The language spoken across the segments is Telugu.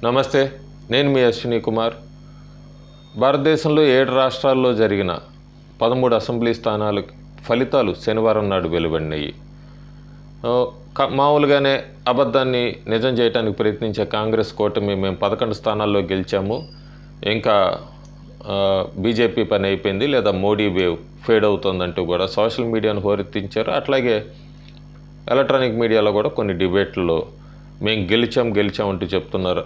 నమస్తే, నేను మీ అశ్విని కుమార్. భారతదేశంలో 7 రాష్ట్రాల్లో జరిగిన 13 అసెంబ్లీ స్థానాల ఫలితాలు శనివారం నాడు వెలువడినాయి. మామూలుగానే అబద్ధాన్ని నిజం చేయడానికి ప్రయత్నించే కాంగ్రెస్ కూటమి మేము 11 స్థానాల్లో గెలిచాము, ఇంకా బీజేపీ పని అయిపోయింది లేదా మోడీ వేవ్ ఫేడ్ అవుతుందంటూ కూడా సోషల్ మీడియాను హోరెత్తించారు. అట్లాగే ఎలక్ట్రానిక్ మీడియాలో కూడా కొన్ని డిబేట్లలో మేము గెలిచాం అంటూ చెప్తున్నారు.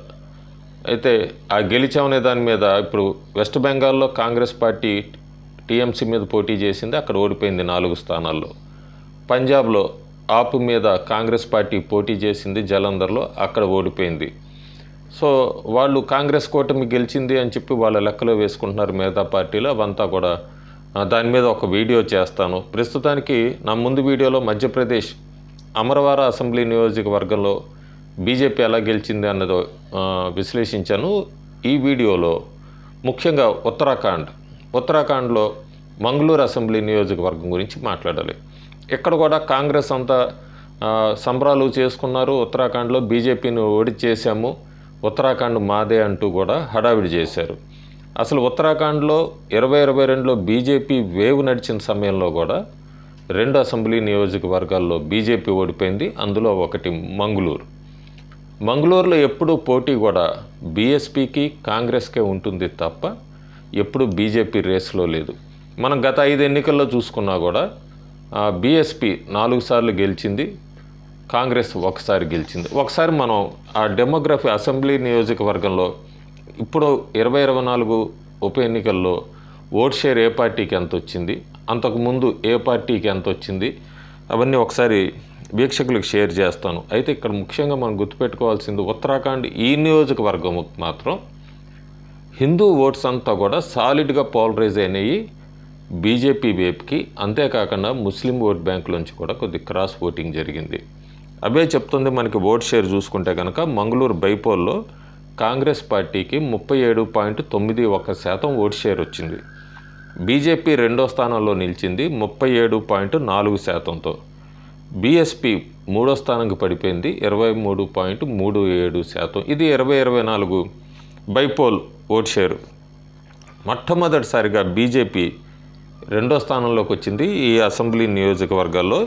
అయితే ఆ గెలిచామనే దాని మీద ఇప్పుడు వెస్ట్ బెంగాల్లో కాంగ్రెస్ పార్టీ టీఎంసీ మీద పోటీ చేసింది, అక్కడ ఓడిపోయింది 4 స్థానాల్లో. పంజాబ్లో ఆప్ మీద కాంగ్రెస్ పార్టీ పోటీ చేసింది జలంధర్లో, అక్కడ ఓడిపోయింది. సో వాళ్ళు కాంగ్రెస్ కూటమి గెలిచింది అని చెప్పి వాళ్ళ లెక్కలో వేసుకుంటున్నారు మిగతా పార్టీలు. అవంతా కూడా దాని మీద ఒక వీడియో చేస్తాను. ప్రస్తుతానికి నా ముందు వీడియోలో మధ్యప్రదేశ్ అమరవార అసెంబ్లీ నియోజకవర్గంలో బీజేపీ ఎలా గెలిచింది అన్నది విశ్లేషించాను. ఈ వీడియోలో ముఖ్యంగా ఉత్తరాఖండ్లో మంగళూరు అసెంబ్లీ నియోజకవర్గం గురించి మాట్లాడాలి. ఇక్కడ కూడా కాంగ్రెస్ అంతా సంబరాలు చేసుకున్నారు. ఉత్తరాఖండ్లో బీజేపీని ఓడిచేసాము, ఉత్తరాఖండ్ మాదే అంటూ కూడా హడావిడి చేశారు. అసలు ఉత్తరాఖండ్లో 2022లో బీజేపీ వేవ్ నడిచిన సమయంలో కూడా 2 అసెంబ్లీ నియోజకవర్గాల్లో బీజేపీ ఓడిపోయింది. అందులో ఒకటి మంగళూరులో ఎప్పుడూ పోటీ కూడా బీఎస్పీకి కాంగ్రెస్కే ఉంటుంది తప్ప ఎప్పుడు బీజేపీ రేస్లో లేదు. మనం గత 5 ఎన్నికల్లో చూసుకున్నా కూడా బీఎస్పీ 4 సార్లు గెలిచింది, కాంగ్రెస్ 1 సారి గెలిచింది. ఒకసారి మనం ఆ డెమోగ్రఫీ అసెంబ్లీ నియోజకవర్గంలో ఇప్పుడు 2024 ఉప ఎన్నికల్లో ఓట్ షేర్ ఏ పార్టీకి ఎంత వచ్చింది, అంతకుముందు ఏ పార్టీకి ఎంత వచ్చింది, అవన్నీ ఒకసారి వీక్షకులకు షేర్ చేస్తాను. అయితే ఇక్కడ ముఖ్యంగా మనం గుర్తుపెట్టుకోవాల్సింది ఉత్తరాఖండ్ ఈ నియోజకవర్గం మాత్రం హిందూ ఓట్స్ అంతా కూడా సాలిడ్గా పోలరైజ్ అయినాయి బీజేపీ వైపుకి. అంతేకాకుండా ముస్లిం ఓట్ బ్యాంకులోంచి కూడా కొద్ది క్రాస్ ఓటింగ్ జరిగింది. అవే చెప్తుంది మనకి ఓట్ షేర్ చూసుకుంటే కనుక మంగళూరు బైపోల్లో కాంగ్రెస్ పార్టీకి 37.91% ఓట్ షేర్ వచ్చింది. బీజేపీ 2వ స్థానంలో నిలిచింది 37.4%తో. బీఎస్పీ 3వ స్థానంకి పడిపోయింది 23.37%. ఇది 2024 బైపోల్ ఓట్ షేరు. మొట్టమొదటిసారిగా బీజేపీ 2వ స్థానంలోకి వచ్చింది ఈ అసెంబ్లీ నియోజకవర్గాల్లో.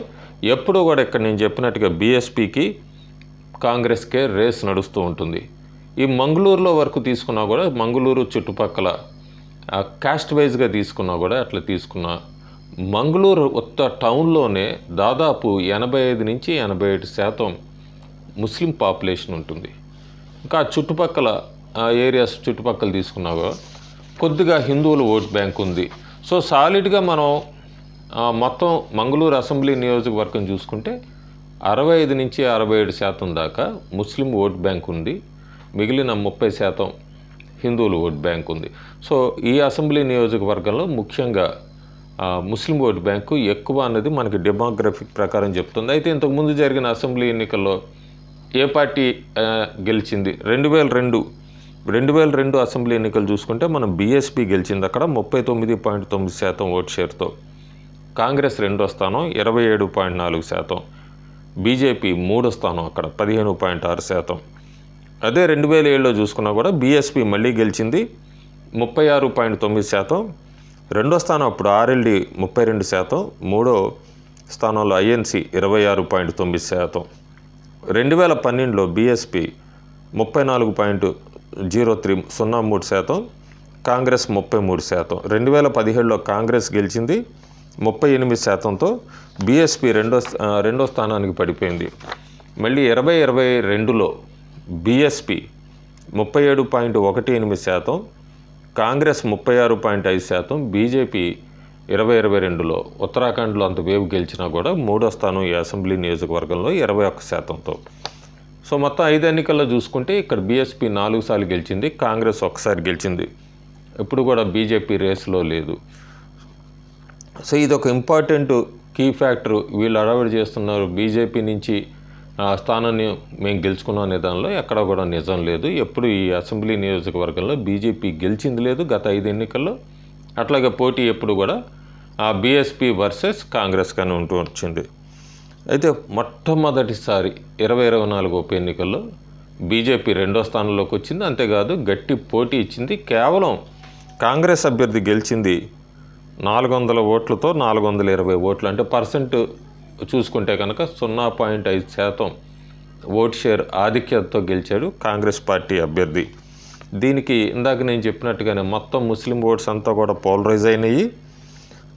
ఎప్పుడూ కూడా ఇక్కడ నేను చెప్పినట్టుగా బీఎస్పీకి కాంగ్రెస్కే రేస్ నడుస్తూ ఉంటుంది. ఈ మంగళూరులో వరకు తీసుకున్నా కూడా మంగళూరు చుట్టుపక్కల కాస్ట్ వైజ్గా తీసుకున్నా కూడా అట్లా తీసుకున్నా మంగళూరు ఉత్త టౌన్లోనే దాదాపు 85 నుంచి 87% ముస్లిం పాపులేషన్ ఉంటుంది. ఇంకా చుట్టుపక్కల ఏరియాస్ చుట్టుపక్కల తీసుకున్నా కూడా కొద్దిగా హిందువుల ఓట్ బ్యాంక్ ఉంది. సో సాలిడ్గా మనం మొత్తం మంగళూరు అసెంబ్లీ నియోజకవర్గం చూసుకుంటే 65 నుంచి 67% దాకా ముస్లిం ఓట్ బ్యాంక్ ఉంది, మిగిలిన 30% హిందువుల ఓట్ బ్యాంక్ ఉంది. సో ఈ అసెంబ్లీ నియోజకవర్గంలో ముఖ్యంగా ముస్లిం ఓట్ బ్యాంకు ఎక్కువ అన్నది మనకి డెమోగ్రఫిక్ ప్రకారం చెప్తుంది. అయితే ఇంతకుముందు జరిగిన అసెంబ్లీ ఎన్నికల్లో ఏ పార్టీ గెలిచింది? 2002 అసెంబ్లీ ఎన్నికలు చూసుకుంటే మనం బీఎస్పీ గెలిచింది అక్కడ 39.9% ఓట్ షేర్తో. కాంగ్రెస్ 2వ స్థానం 27.4%, బీజేపీ 3వ స్థానం అక్కడ 15.6%. అదే 2007లో చూసుకున్నా కూడా బీఎస్పీ మళ్ళీ గెలిచింది 36.9%. 2వ స్థానం అప్పుడు ఆర్ఎల్డీ 32%, 3వ స్థానంలో ఐఎన్సీ 26.9%. 2012లో బీఎస్పీ 34.03%, కాంగ్రెస్ 33%. 2017లో కాంగ్రెస్ గెలిచింది 38%తో బీఎస్పీ రెండో స్థానానికి పడిపోయింది. మళ్ళీ 2022లో బీఎస్పీ 37.18%, కాంగ్రెస్ 36.5%, బీజేపీ 2022లో ఉత్తరాఖండ్లో అంత వేవ్ గెలిచినా కూడా 3వ స్థానం ఈ అసెంబ్లీ నియోజకవర్గంలో 21%తో. సో మొత్తం 5 ఎన్నికల్లో చూసుకుంటే ఇక్కడ బీఎస్పీ 4 సార్లు గెలిచింది, కాంగ్రెస్ 1 సారి గెలిచింది. ఇప్పుడు కూడా బీజేపీ రేస్లో లేదు. సో ఇది ఒక ఇంపార్టెంట్ కీ ఫ్యాక్టర్. వీళ్ళు అడవిడి చేస్తున్నారు బీజేపీ నుంచి స్థానాన్ని మేము గెలుచుకున్నాం అనే దానిలో ఎక్కడ కూడా నిజం లేదు. ఎప్పుడు ఈ అసెంబ్లీ నియోజకవర్గంలో బీజేపీ గెలిచింది లేదు గత 5 ఎన్నికల్లో. అట్లాగే పోటీ ఎప్పుడు కూడా బీఎస్పీ వర్సెస్ కాంగ్రెస్ కానీ ఉంటూ వచ్చింది. అయితే మొట్టమొదటిసారి 2024 ఉప ఎన్నికల్లో బీజేపీ రెండో స్థానంలోకి వచ్చింది. అంతేకాదు గట్టి పోటీ ఇచ్చింది. కేవలం కాంగ్రెస్ అభ్యర్థి గెలిచింది 400 ఓట్లతో 420 ఓట్లు, అంటే పర్సెంట్ చూసుకుంటే కనుక 0.5% ఓట్ షేర్ ఆధిక్యతతో గెలిచాడు కాంగ్రెస్ పార్టీ అభ్యర్థి. దీనికి ఇందాక నేను చెప్పినట్టుగానే మొత్తం ముస్లిం ఓట్స్ అంతా కూడా పోలరైజ్ అయినాయి,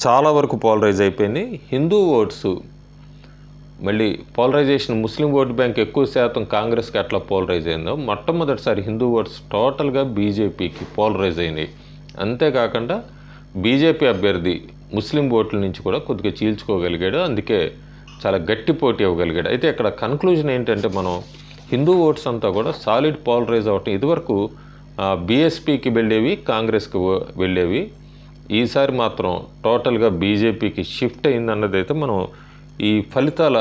చాలా వరకు పోలరైజ్ అయిపోయినాయి. హిందూ ఓట్స్ మళ్ళీ పోలరైజేషన్, ముస్లిం ఓటు బ్యాంక్ ఎక్కువ శాతం కాంగ్రెస్కి ఎట్లా పోలరైజ్ అయిందో మొట్టమొదటిసారి హిందూ ఓట్స్ టోటల్గా బీజేపీకి పోలరైజ్ అయినాయి. అంతేకాకుండా బీజేపీ అభ్యర్థి ముస్లిం ఓట్ల నుంచి కూడా కొద్దిగా చీల్చుకోగలిగాడు, అందుకే చాలా గట్టి పోటీ ఇవ్వగలిగాడు. అయితే ఇక్కడ కన్క్లూజన్ ఏంటంటే మనం హిందూ ఓట్స్ అంతా కూడా సాలిడ్ పోలరైజ్ అవ్వటం, ఇదివరకు బీఎస్పీకి వెళ్ళేవి, కాంగ్రెస్కి వెళ్ళేవి, ఈసారి మాత్రం టోటల్గా బీజేపీకి షిఫ్ట్ అయిందన్నది అయితే మనం ఈ ఫలితాల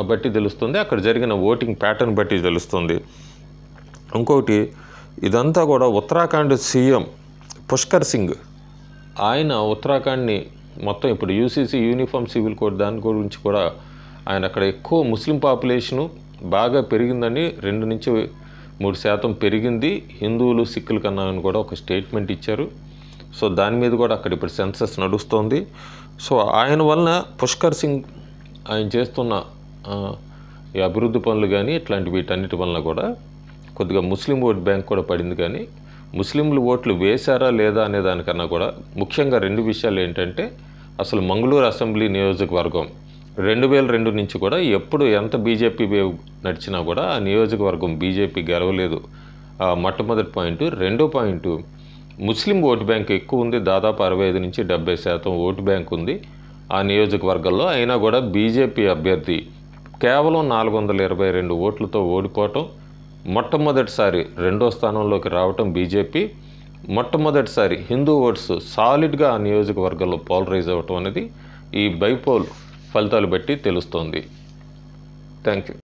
బట్టి తెలుస్తుంది, అక్కడ జరిగిన ఓటింగ్ ప్యాటర్న్ బట్టి తెలుస్తుంది. ఇంకొకటి, ఇదంతా కూడా ఉత్తరాఖండ్ సీఎం పుష్కర్ సింగ్, ఆయన ఉత్తరాఖండ్ని మొత్తం ఇప్పుడు యూసీసీ యూనిఫామ్ సివిల్ కోడ్ దాని గురించి కూడా ఆయన అక్కడ ఎక్కువ ముస్లిం పాపులేషను బాగా పెరిగిందని 2 నుంచి 3% పెరిగింది హిందువులు సిక్కుల కన్నా అని కూడా ఒక స్టేట్మెంట్ ఇచ్చారు. సో దాని మీద కూడా అక్కడ ఇప్పుడు సెన్సస్ నడుస్తోంది. సో ఆయన వలన పుష్కర్ సింగ్ ఆయన చేస్తున్న ఈ అభివృద్ధి పనులు కానీ ఇట్లాంటి వీటన్నిటి వలన కూడా కొద్దిగా ముస్లిం ఓట్ బ్యాంక్ కూడా పడింది. కానీ ముస్లింలు ఓట్లు వేశారా లేదా అనే దానికన్నా కూడా ముఖ్యంగా 2 విషయాలు ఏంటంటే, అసలు మంగళూరు అసెంబ్లీ నియోజకవర్గం 2002 నుంచి కూడా ఎప్పుడు ఎంత బీజేపీ వేవ్ నడిచినా కూడా ఆ నియోజకవర్గం బీజేపీ గెలవలేదు, మొట్టమొదటి పాయింట్. రెండో పాయింట్, ముస్లిం ఓటు బ్యాంక్ ఎక్కువ ఉంది, దాదాపు 65 నుంచి 70% ఓటు బ్యాంక్ ఉంది ఆ నియోజకవర్గంలో. అయినా కూడా బీజేపీ అభ్యర్థి కేవలం 422 ఓట్లతో ఓడిపోవటం, మొట్టమొదటిసారి రెండో స్థానంలోకి రావటం బీజేపీ, మొట్టమొదటిసారి హిందూ ఓట్స్ సాలిడ్గా ఆ నియోజకవర్గంలో పోలరైజ్ అవ్వటం అనేది ఈ బైపోల్ ఫలితాలు బట్టి తెలుస్తోంది. Thank you.